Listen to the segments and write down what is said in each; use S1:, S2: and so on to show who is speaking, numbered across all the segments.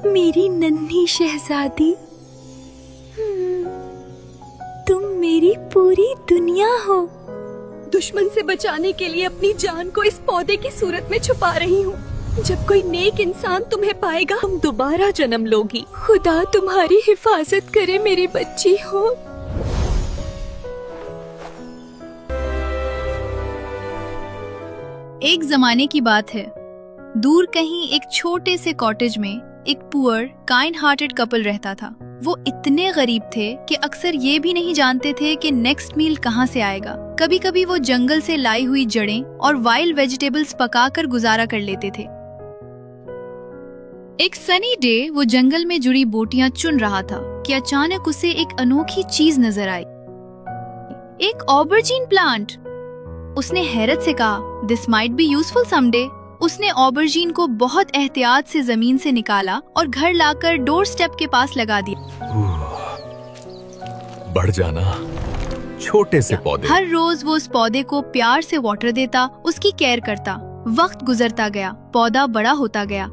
S1: मेरी नन्ही शहजादी, तुम मेरी पूरी दुनिया हो। दुश्मन से बचाने के लिए अपनी जान को इस पौधे की सूरत में छुपा रही हूँ। जब कोई नेक इंसान तुम्हें पाएगा, तुम दोबारा जन्म लोगी। खुदा तुम्हारी हिफाजत करे मेरी बच्ची हो।
S2: एक जमाने की बात है, दूर कहीं एक छोटे से कॉटेज में एक पुअर काइंड हार्टेड कपल रहता था। वो इतने गरीब थे कि अक्सर ये भी नहीं जानते थे कि नेक्स्ट मील कहाँ से आएगा। कभी कभी वो जंगल से लाई हुई जड़ें और वाइल्ड वेजिटेबल्स पकाकर गुजारा कर लेते थे। एक सनी डे वो जंगल में जुड़ी बोटियां चुन रहा था कि अचानक उसे एक अनोखी चीज नजर आई, एक ऑबरजीन प्लांट। उसने हैरत से कहा, this might be useful someday. उसने ऑबरजीन को बहुत एहतियात से जमीन से निकाला और घर लाकर डोर स्टेप के पास लगा दिया।
S3: बढ़ जाना छोटे से पौधे।
S2: हर रोज वो उस पौधे को प्यार से वाटर देता, उसकी केयर करता। वक्त गुजरता गया, पौधा बड़ा होता गया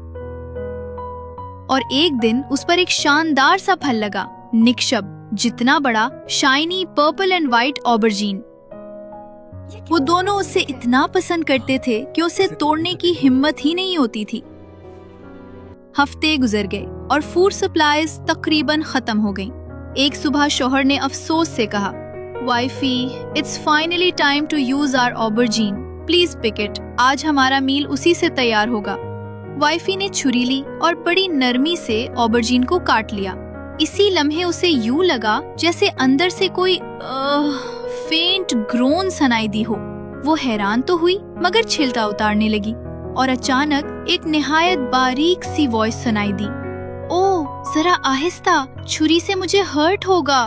S2: और एक दिन उस पर एक शानदार सा फल लगा, निक्षब, जितना बड़ा, शाइनी पर्पल एंड व्हाइट ऑबरजीन। वो दोनों उससे इतना पसंद करते थे कि उसे तोड़ने की हिम्मत ही नहीं होती थी। हफ्ते गुजर गए और फूड सप्लाईज तकरीबन खत्म हो गईं। एक सुबह शौहर ने अफसोस से कहा, wifey, it's finally time to use our aubergine, please pick it. आज हमारा मील उसी से तैयार होगा। वाइफी ने छुरी ली और बड़ी नरमी से ऑबरजीन को काट लिया। इसी लम्हे उसे यूं लगा जैसे अंदर से कोई फेंट ग्रोन सुनाई दी हो। वो हैरान तो हुई मगर छिलका उतारने लगी और अचानक एक निहायत बारीक सी वॉइस सुनाई दी, ओ जरा आहिस्ता, छुरी से मुझे हर्ट होगा।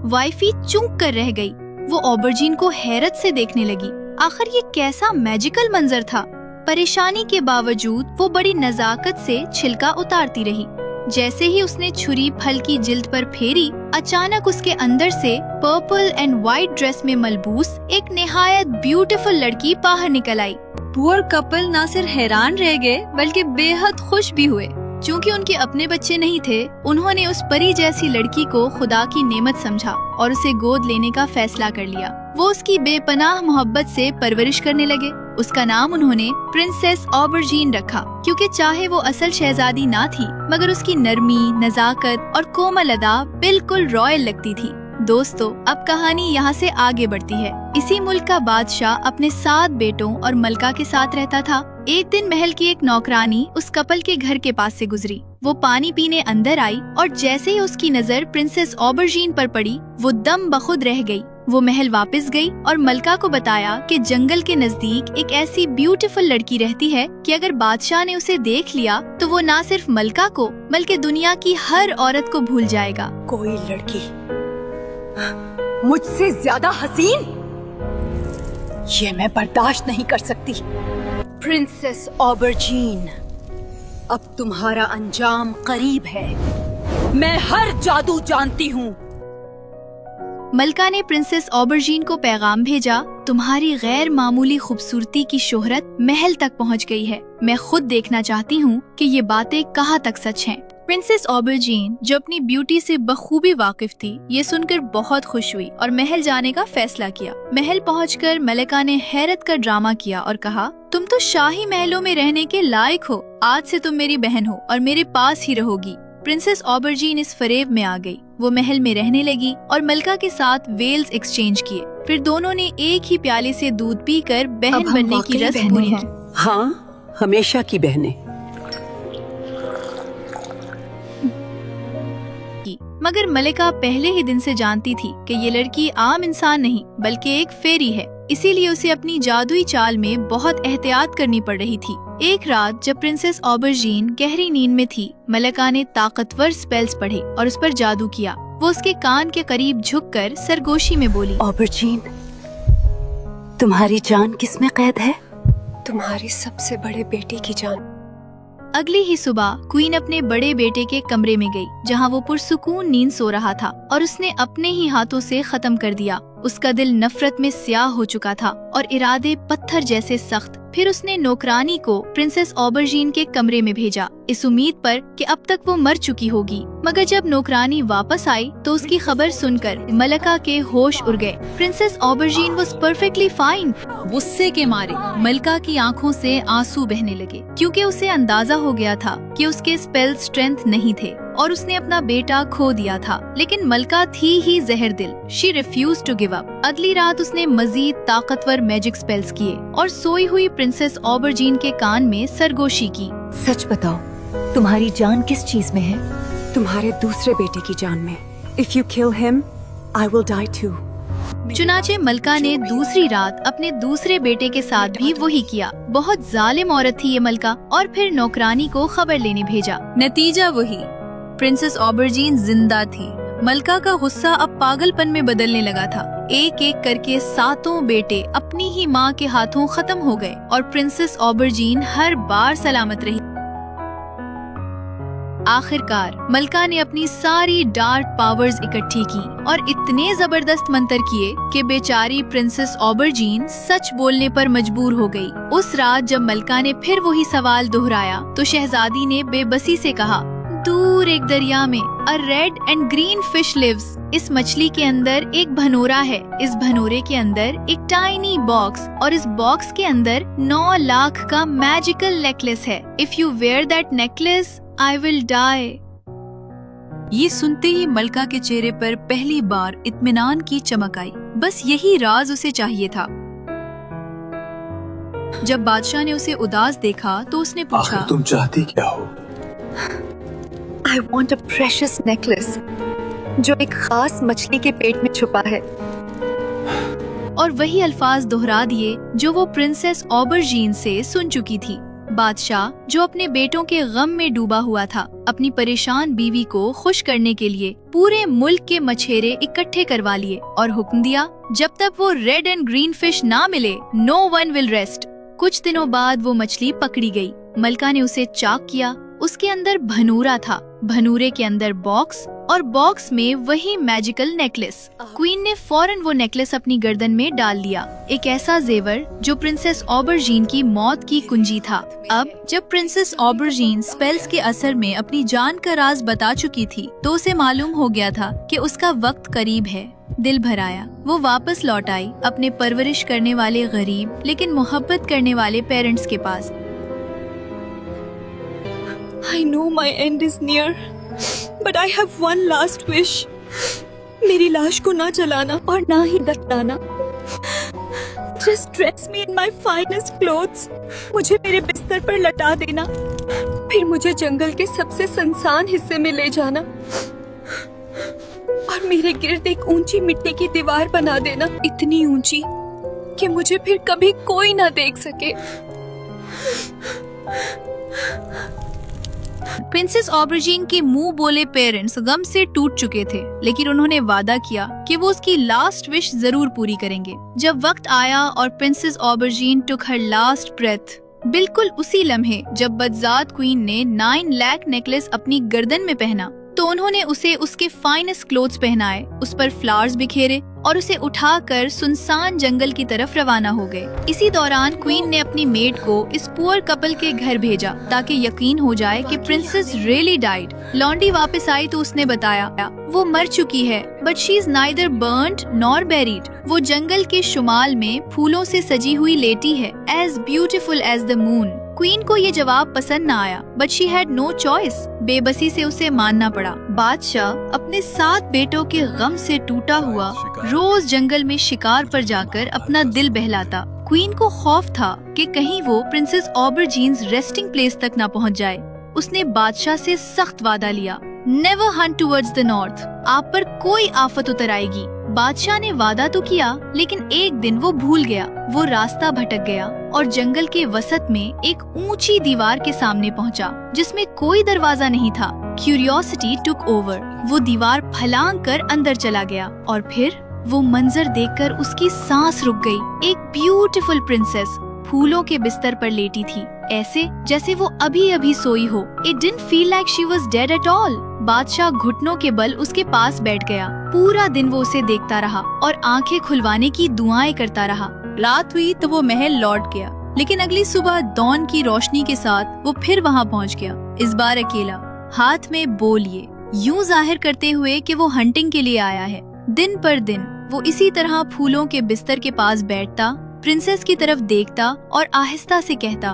S2: वाइफी चूक कर रह गई। वो ऑबरजीन को हैरत से देखने लगी। आखिर ये कैसा मैजिकल मंजर था। परेशानी के बावजूद वो बड़ी नजाकत से छिलका उतारती रही। जैसे ही उसने छुरी फल की जिल्द पर फेरी, अचानक उसके अंदर से पर्पल एंड व्हाइट ड्रेस में मलबूस एक निहायत ब्यूटीफुल लड़की बाहर निकल आई। पुअर कपल ना सिर्फ हैरान रह गए बल्कि बेहद खुश भी हुए। चूँकि उनके अपने बच्चे नहीं थे, उन्होंने उस परी जैसी लड़की को खुदा की नेमत समझा और उसे गोद लेने का फैसला कर लिया। वो उसकी बेपनाह मोहब्बत से परवरिश करने लगे। उसका नाम उन्होंने प्रिंसेस ऑबरजीन रखा, क्योंकि चाहे वो असल शहजादी ना थी मगर उसकी नरमी, नजाकत और कोमल अदा बिल्कुल रॉयल लगती थी। दोस्तों, अब कहानी यहाँ से आगे बढ़ती है। इसी मुल्क का बादशाह अपने 7 बेटों और मलका के साथ रहता था। एक दिन महल की एक नौकरानी उस कपल के घर के पास से गुजरी। वो पानी पीने अंदर आई और जैसे ही उसकी नजर प्रिंसेस ऑबरजीन पर पड़ी, वो दम बखुद रह गई। वो महल वापस गई और मलका को बताया कि जंगल के नजदीक एक ऐसी ब्यूटीफुल लड़की रहती है कि अगर बादशाह ने उसे देख लिया तो वो ना सिर्फ मलका को बल्कि दुनिया की हर औरत को भूल जाएगा।
S1: कोई लड़की मुझसे ज्यादा हसीन, ये मैं बर्दाश्त नहीं कर सकती। प्रिंसेस ऑबरजीन, अब तुम्हारा अंजाम करीब है। मैं हर जादू जानती हूँ।
S2: मलका ने प्रिंसेस ऑबरजीन को पैगाम भेजा, तुम्हारी गैर मामूली खूबसूरती की शोहरत महल तक पहुंच गई है। मैं खुद देखना चाहती हूँ कि ये बातें कहाँ तक सच हैं। प्रिंसेस ऑबरजीन, जो अपनी ब्यूटी से बखूबी वाकिफ थी, ये सुनकर बहुत खुश हुई और महल जाने का फैसला किया। महल पहुंचकर मलिका ने हैरत का ड्रामा किया और कहा, तुम तो शाही महलों में रहने के लायक हो। आज से तुम मेरी बहन हो और मेरे पास ही रहोगी। प्रिंसेस ऑबरजीन इस फरेब में आ गई। वो महल में रहने लगी और मलका के साथ वेल्स एक्सचेंज किए। फिर दोनों ने एक ही प्याले से दूध पीकर बहन बनने की रस्म पूरी की।
S4: हाँ, हमेशा की बहनें।
S2: मगर मलिका पहले ही दिन से जानती थी कि ये लड़की आम इंसान नहीं बल्कि एक फेरी है। इसीलिए उसे अपनी जादुई चाल में बहुत एहतियात करनी पड़ रही थी। एक रात जब प्रिंसेस ऑबरजीन गहरी नींद में थी, मलिका ने ताकतवर स्पेल्स पढ़े और उस पर जादू किया। वो उसके कान के करीब झुककर सरगोशी में बोली,
S1: ऑबरजीन, तुम्हारी जान किस में कैद है? तुम्हारी सबसे बड़े बेटे की जान।
S2: अगली ही सुबह क्वीन अपने बड़े बेटे के कमरे में गई, जहाँ वो पुरसुकून नींद सो रहा था, और उसने अपने ही हाथों से खत्म कर दिया। उसका दिल नफरत में स्याह हो चुका था और इरादे पत्थर जैसे सख्त। फिर उसने नौकरानी को प्रिंसेस ऑबरजीन के कमरे में भेजा, इस उम्मीद पर कि अब तक वो मर चुकी होगी। मगर जब नौकरानी वापस आई तो उसकी खबर सुनकर मलका के होश उड़ गए। Princess aubergine was perfectly fine. गुस्से के मारे मलका की आंखों से आंसू बहने लगे, क्योंकि उसे अंदाजा हो गया था कि उसके स्पेल स्ट्रेंथ नहीं थे और उसने अपना बेटा खो दिया था। लेकिन मलका थी ही जहर दिल। She refuse to give up. अगली रात उसने मजीद ताकतवर मैजिक स्पेल्स किए और सोई हुई प्रिंसेस ऑबरजीन के कान में सरगोशी की।
S1: सच बताओ, तुम्हारी जान किस चीज में है? तुम्हारे दूसरे बेटे की जान में। If you kill him, I will die too.
S2: चुनाचे मलका ने दूसरी रात अपने दूसरे बेटे के साथ भी वही किया। बहुत जालिम औरत थी ये मलका। और फिर नौकरानी को खबर लेने भेजा। नतीजा वही, प्रिंसेस ऑबरजीन जिंदा थी। मलका का गुस्सा अब पागलपन में बदलने लगा था। एक एक करके 7 बेटे अपनी ही माँ के हाथों खत्म हो गए और प्रिंसेस ऑबरजीन हर बार सलामत रही। आखिरकार मलका ने अपनी सारी डार्क पावर्स इकट्ठी की और इतने जबरदस्त मंत्र किए कि बेचारी प्रिंसेस ऑबरजीन सच बोलने पर मजबूर हो गई। उस रात जब मलका ने फिर वही सवाल दोहराया तो शहजादी ने बेबसी से कहा, दूर एक दरिया में a red and green fish lives. इस मछली के अंदर एक भनोरा है। इस भनोरे के अंदर एक टाइनी बॉक्स और इस बॉक्स के अंदर 9 लाख का मैजिकल नेकलेस है। If you wear that necklace I will die. ये सुनते ही मलका के चेहरे पर पहली बार इत्मीनान की चमक आई। बस यही राज उसे चाहिए था। जब बादशाह ने उसे उदास देखा तो उसने पूछा,
S3: तुम चाहती क्या हो?
S1: I want a precious necklace, जो एक खास मछली के पेट में छुपा है।
S2: और वही अल्फाज दोहरा दिए जो वो प्रिंसेस ऑबरजीन से सुन चुकी थी। बादशाह, जो अपने बेटों के गम में डूबा हुआ था, अपनी परेशान बीवी को खुश करने के लिए पूरे मुल्क के मछेरे इकट्ठे करवा लिए और हुक्म दिया, जब तक वो रेड एंड ग्रीन फिश ना मिले, नो वन विल रेस्ट। कुछ दिनों बाद वो मछली पकड़ी गई। मलका ने उसे चाक किया। उसके अंदर भनूरा था, भनूरे के अंदर बॉक्स और बॉक्स में वही मैजिकल नेकलेस। क्वीन ने फौरन वो नेकलेस अपनी गर्दन में डाल लिया, एक ऐसा जेवर जो प्रिंसेस ऑबरजीन की मौत की कुंजी था। अब जब प्रिंसेस ऑबरजीन स्पेल्स के असर में अपनी जान का राज बता चुकी थी तो उसे मालूम हो गया था कि उसका वक्त करीब है। दिल भर आया। वो वापस लौट आई अपने परवरिश करने वाले गरीब लेकिन मोहब्बत करने वाले पेरेंट्स के पास।
S1: I know my end is near, but I have one last wish. मेरी लाश को ना जलाना और ना ही दफनाना। Just dress me in my finest clothes. मुझे मेरे बिस्तर पर लटा देना, फिर मुझे जंगल के सबसे सुनसान हिस्से में ले जाना और मेरे गिर्द एक ऊंची मिट्टी की दीवार बना देना, इतनी ऊंची कि मुझे फिर कभी कोई ना देख सके।
S2: प्रिंसेस ऑबरजीन के मुंह बोले पेरेंट्स गम से टूट चुके थे, लेकिन उन्होंने वादा किया कि वो उसकी लास्ट विश जरूर पूरी करेंगे। जब वक्त आया और प्रिंसेस ऑबरजीन टुक हर लास्ट ब्रेथ, बिल्कुल उसी लम्हे जब बदजात क्वीन ने 9 लाख नेकलेस अपनी गर्दन में पहना तो उन्होंने उसे उसके फाइनेस्ट क्लोथ्स पहनाए, उस पर फ्लावर्स बिखेरे और उसे उठाकर सुनसान जंगल की तरफ रवाना हो गए। इसी दौरान क्वीन ने अपनी मेड को इस पुअर कपल के घर भेजा ताकि यकीन हो जाए कि प्रिंसेस रियली डाइड। लॉन्डी वापस आई तो उसने बताया वो मर चुकी है, but she is neither burned nor buried. वो जंगल के शुमाल में फूलों से सजी हुई लेटी है, as beautiful as the moon. Queen को ये जवाब पसंद न आया, but she had no choice. बेबसी से उसे मानना पड़ा। बादशाह अपने 7 बेटों के गम से टूटा हुआ रोज जंगल में शिकार पर जाकर अपना दिल बहलाता। क्वीन को खौफ था कि कहीं वो प्रिंसेस ऑबरजीन्स रेस्टिंग प्लेस तक न पहुंच जाए। उसने बादशाह से सख्त वादा लिया, never Hunt towards the north, आप पर कोई आफत उतर आएगी। बादशाह ने वादा तो किया, लेकिन एक दिन वो भूल गया। वो रास्ता भटक गया और जंगल के वसत में एक ऊंची दीवार के सामने पहुंचा, जिसमें कोई दरवाजा नहीं था। Curiosity took over. वो दीवार फलांग कर अंदर चला गया और फिर वो मंजर देखकर उसकी सांस रुक गई। एक ब्यूटीफुल प्रिंसेस फूलों के बिस्तर पर लेटी थी, ऐसे जैसे वो अभी अभी सोई हो। It didn't feel like she was dead at all. बादशाह घुटनों के बल उसके पास बैठ गया। पूरा दिन वो उसे देखता रहा और आंखें खुलवाने की दुआएं करता रहा। रात हुई तो वो महल लौट गया। लेकिन अगली सुबह डॉन की रोशनी के साथ वो फिर वहाँ पहुँच गया, इस बार अकेला, हाथ में बो लिए, यूं जाहिर करते हुए कि वो हंटिंग के लिए आया है। दिन पर दिन वो इसी तरह फूलों के बिस्तर के पास बैठता, प्रिंसेस की तरफ देखता और आहिस्ता से कहता,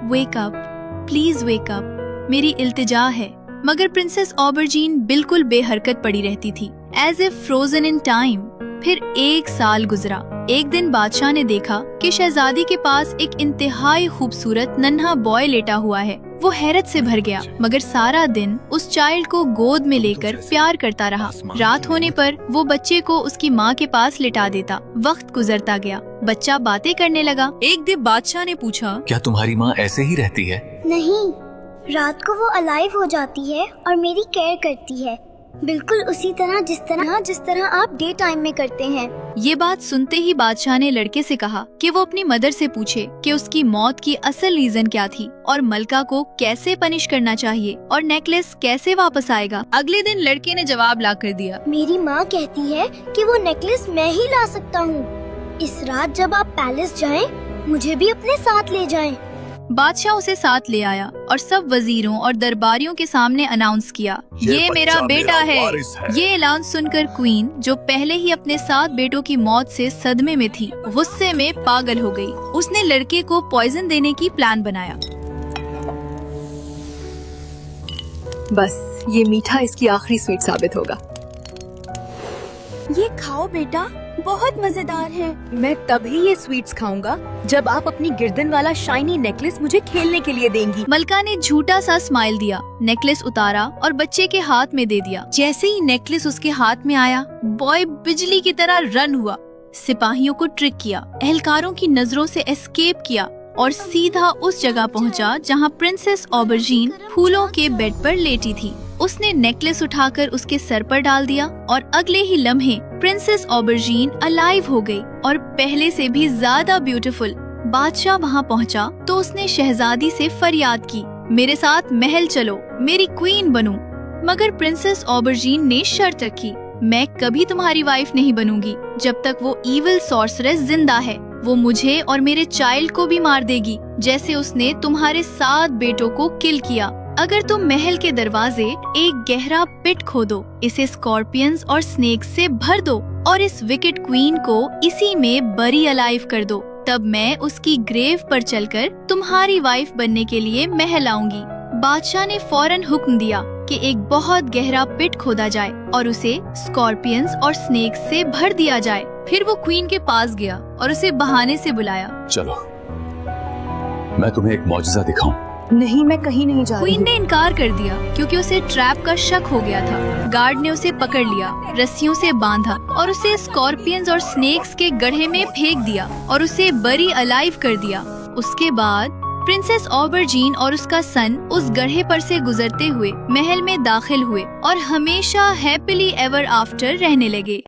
S2: wake up, please wake up, मेरी इल्तिजा है। मगर प्रिंसेस ऑबरजीन बिल्कुल बेहरकत पड़ी रहती थी, as if frozen in time. फिर 1 साल गुजरा। एक दिन बादशाह ने देखा कि शहजादी के पास एक इंतहाई खूबसूरत नन्हा बॉय लेटा हुआ है। वो हैरत से भर गया, मगर सारा दिन उस चाइल्ड को गोद में लेकर प्यार करता रहा। रात होने पर वो बच्चे को उसकी माँ के पास लिटा देता। वक्त गुजरता गया, बच्चा बातें करने लगा। एक दिन बादशाह ने पूछा,
S3: क्या तुम्हारी माँ ऐसे ही रहती है?
S5: नहीं, रात को वो अलाइव हो जाती है और मेरी केयर करती है, बिल्कुल उसी तरह जिस तरह आप डे टाइम में करते हैं।
S2: ये बात सुनते ही बादशाह ने लड़के से कहा कि वो अपनी मदर से पूछे कि उसकी मौत की असल रीजन क्या थी और मलका को कैसे पनिश करना चाहिए और नेकलेस कैसे वापस आएगा। अगले दिन लड़के ने जवाब ला कर दिया,
S5: मेरी माँ कहती है कि वो नेकलेस मैं ही ला सकता हूँ। इस रात जब आप पैलेस जाएं, मुझे भी अपने साथ ले जाएं।
S2: बादशाह उसे साथ ले आया और सब वजीरों और दरबारियों के सामने अनाउंस किया, ये मेरा बेटा है। ये ऐलान सुनकर क्वीन, जो पहले ही अपने 7 बेटों की मौत से सदमे में थी, गुस्से में पागल हो गई। उसने लड़के को पॉइजन देने की प्लान बनाया।
S1: बस ये मीठा इसकी आखिरी स्वीट साबित होगा।
S6: ये खाओ बेटा, बहुत मजेदार है।
S1: मैं तभी ये स्वीट्स खाऊंगा जब आप अपनी गर्दन वाला शाइनी नेकलेस मुझे खेलने के लिए देंगी।
S2: मलका ने झूठा सा स्माइल दिया, नेकलेस उतारा और बच्चे के हाथ में दे दिया। जैसे ही नेकलेस उसके हाथ में आया, बॉय बिजली की तरह रन हुआ, सिपाहियों को ट्रिक किया, एहलकारों की नजरों से एस्केप किया और सीधा उस जगह पहुंचा जहां प्रिंसेस ऑबरजीन फूलों के बेड पर लेटी थी। उसने नेकलेस उठाकर उसके सर पर डाल दिया और अगले ही लम्हे प्रिंसेस ऑबरजीन अलाइव हो गई और पहले से भी ज्यादा ब्यूटीफुल। बादशाह वहां पहुंचा तो उसने शहजादी से फरियाद की, मेरे साथ महल चलो, मेरी क्वीन बनो। मगर प्रिंसेस ऑबरजीन ने शर्त रखी, मैं कभी तुम्हारी वाइफ नहीं बनूंगी जब तक वो इविल सॉर्सरेस जिंदा है। वो मुझे और मेरे चाइल्ड को भी मार देगी, जैसे उसने तुम्हारे 7 बेटों को किल किया। अगर तुम महल के दरवाजे एक गहरा पिट खोदो, इसे स्कॉर्पियंस और स्नेक्स से भर दो और इस विकेट क्वीन को इसी में बरी अलाइव कर दो, तब मैं उसकी ग्रेव पर चलकर तुम्हारी वाइफ बनने के लिए महल आऊंगी। बादशाह ने फौरन हुक्म दिया कि एक बहुत गहरा पिट खोदा जाए और उसे स्कॉर्पियंस और स्नेक्स से भर दिया जाए। फिर वो क्वीन के पास गया और उसे बहाने से बुलाया,
S3: चलो मैं तुम्हें एक मौजज़ा दिखाऊं।
S1: नहीं, मैं कहीं नहीं जा रही।
S2: क्वीन ने इनकार कर दिया क्योंकि उसे ट्रैप का शक हो गया था। गार्ड ने उसे पकड़ लिया, रस्सियों से बांधा और उसे स्कॉर्पियंस और स्नेक्स के गड्ढे में फेंक दिया और उसे बरी अलाइव कर दिया। उसके बाद प्रिंसेस ऑबरजीन और उसका सन उस गड्ढे पर से गुजरते हुए महल में दाखिल हुए और हमेशा हैप्पीली एवर आफ्टर रहने लगे।